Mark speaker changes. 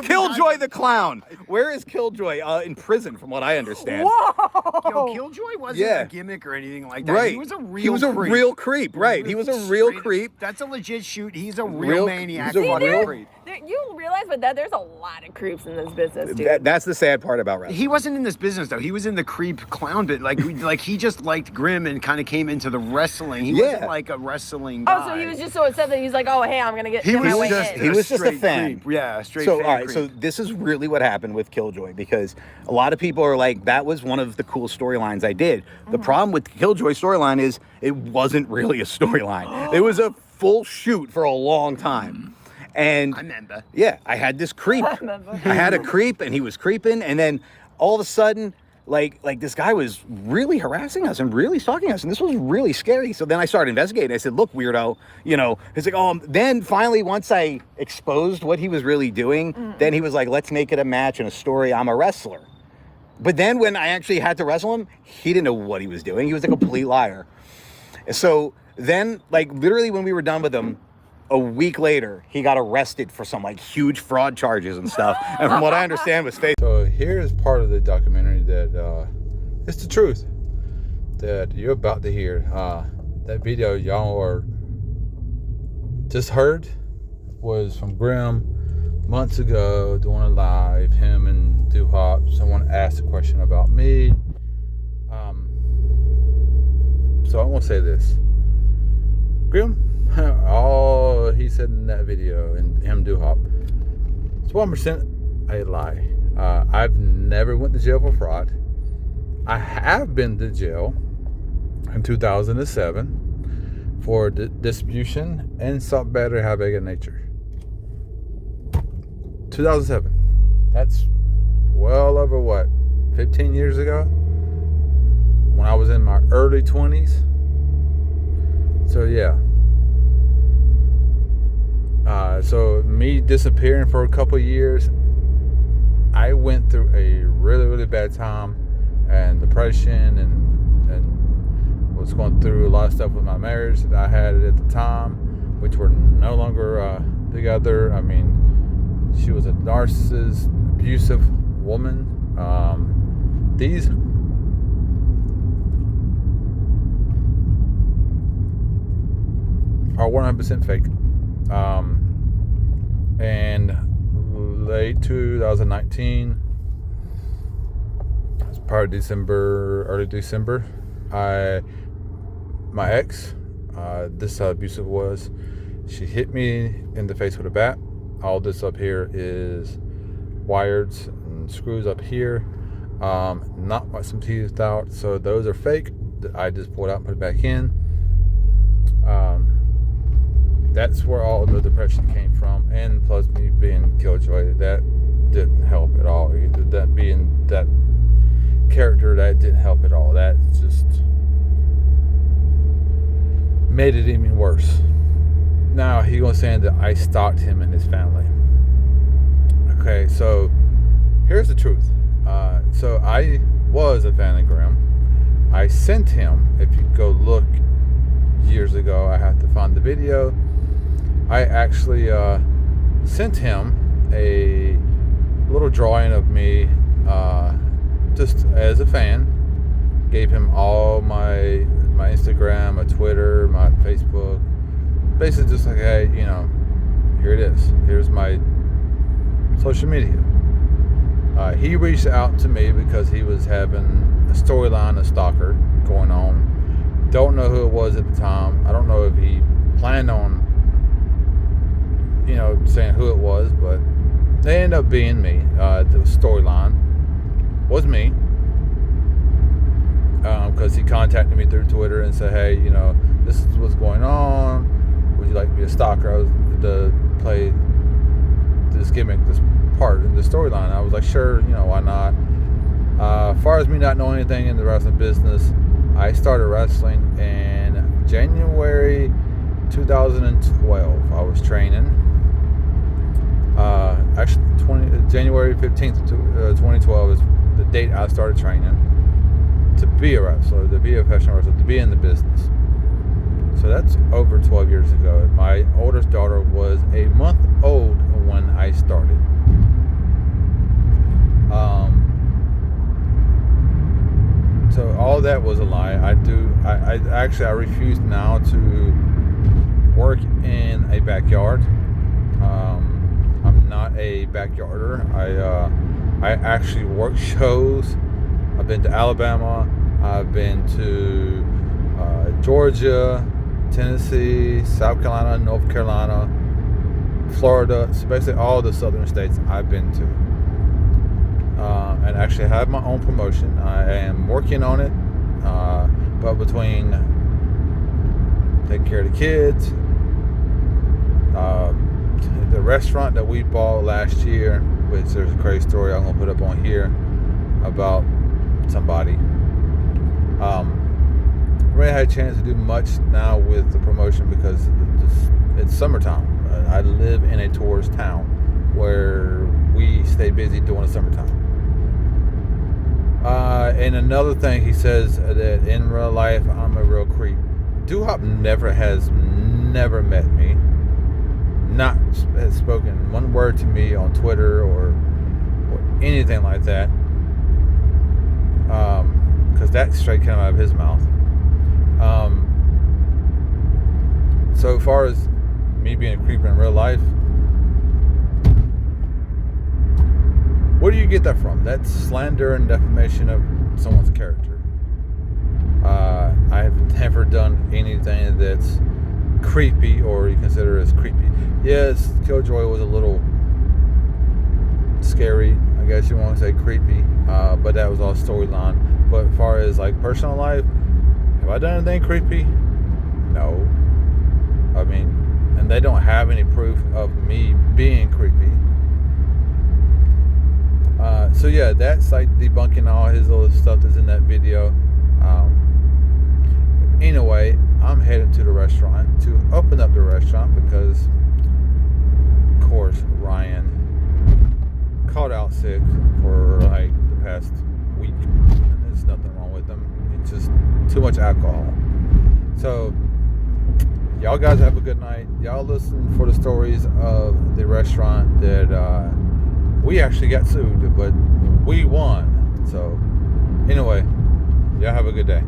Speaker 1: Killjoy the clown. Where is Killjoy? In prison, from what I understand.
Speaker 2: Whoa! Yo, Killjoy wasn't a gimmick or anything like that.
Speaker 1: Right.
Speaker 2: He was a real creep.
Speaker 1: He was a real creep, right. He was a real creep.
Speaker 2: That's a legit shoot. He's a real maniac.
Speaker 1: He's a real creep.
Speaker 3: You realize with that, there's a lot of creeps in this business, dude.
Speaker 1: That's the sad part about wrestling.
Speaker 2: He wasn't in this business, though. He was in the creep clown bit. Like he just liked Grimm and kind of came into the wrestling. He wasn't like a wrestling guy.
Speaker 3: Oh, so he was just so upset that he's like, oh, hey, I'm going to get my way in.
Speaker 1: He was just a fan.
Speaker 2: Creep. Yeah, straight
Speaker 1: so,
Speaker 2: fan
Speaker 1: all right,
Speaker 2: creep.
Speaker 1: so this is really what happened with Killjoy, because a lot of people are like, that was one of the cool storylines I did. The problem with Killjoy's storyline is it wasn't really a storyline. It was a full shoot for a long time. And
Speaker 2: I remember.
Speaker 1: Yeah, I had this creep. I had a creep, and he was creeping, and then all of a sudden, like this guy was really harassing us and really stalking us, and this was really scary. So then I started investigating. I said, look, weirdo, he's like, oh, then finally, once I exposed what he was really doing, then he was like, let's make it a match and a story. I'm a wrestler. But then when I actually had to wrestle him, he didn't know what he was doing. He was a complete liar. So then, like, literally when we were done with him, a week later, he got arrested for some like huge fraud charges and stuff. And from what I understand, was fake.
Speaker 4: So here's part of the documentary that it's the truth that you're about to hear. That video y'all are just heard was from Grimm months ago, doing a live, him and Hop. Someone asked a question about me. So I want to say this. Grimm, all he said in that video, and him Hop, it's 1% a lie. I've never went to jail for fraud. I have been to jail in 2007 for distribution and assault, battery, high bag of nature. 2007. That's well over 15 years ago, when I was in my early 20s. So yeah. So me disappearing for a couple of years, I went through a really, really bad time and depression and was going through a lot of stuff with my marriage that I had at the time, which were no longer together. I mean, she was a narcissist, abusive woman. These are 100% fake. And late 2019, it's probably early December, my ex, this is how abusive it was. She hit me in the face with a bat. All this up here is wires and screws up here. Knocked some teeth out, so those are fake. I just pulled out and put it back in. That's where all the depression came from, and plus me being Killjoy, that didn't help at all. That being that character, that didn't help at all. That just made it even worse. Now he was saying that I stalked him and his family. Okay, so here's the truth. So I was a fan of Grimm. I sent him, if you go look years ago, I have to find the video. I actually sent him a little drawing of me just as a fan. Gave him all my Instagram, my Twitter, my Facebook. Basically just like, hey, here it is. Here's my social media. He reached out to me because he was having a storyline, a stalker going on. Don't know who it was at the time. I don't know if he planned on saying who it was, but they ended up being me. The storyline was me, because he contacted me through Twitter and said, hey, this is what's going on. Would you like to be a stalker? I was to play this gimmick, this part in the storyline. I was like, sure, why not? As far as me not knowing anything in the wrestling business, I started wrestling in January 2012. I was training. January 15th, 2012 is the date I started training to be a wrestler, to be a professional wrestler, to be in the business. So that's over 12 years ago. My oldest daughter was a month old when I started. I refuse now to work in a backyard. I'm not a backyarder. I actually work shows. I've been to Alabama. I've been to Georgia, Tennessee, South Carolina, North Carolina, Florida. So basically all the southern states I've been to. And actually have my own promotion. I am working on it. But between taking care of the kids, the restaurant that we bought last year, which there's a crazy story I'm gonna put up on here about somebody. Really had a chance to do much now with the promotion because it's summertime. I live in a tourist town where we stay busy during the summertime. And another thing, he says that in real life I'm a real creep. Doo-Hop has never met me, not has spoken one word to me on Twitter or anything like that, because that straight came out of his mouth. So far as me being a creep in real life, where do you get that from? That's slander and defamation of someone's character. I have never done anything that's creepy or you consider as creepy. Yes, Killjoy was a little scary, I guess you want to say creepy, but that was all storyline. But as far as like personal life, have I done anything creepy? No. I mean, and they don't have any proof of me being creepy. So yeah, that's like debunking all his little stuff that's in that video. Anyway, I'm headed to the restaurant to open up the restaurant because, of course, Ryan called out sick for like the past week. And there's nothing wrong with him. It's just too much alcohol. So, y'all guys have a good night. Y'all listen for the stories of the restaurant that we actually got sued, but we won. So, anyway, y'all have a good day.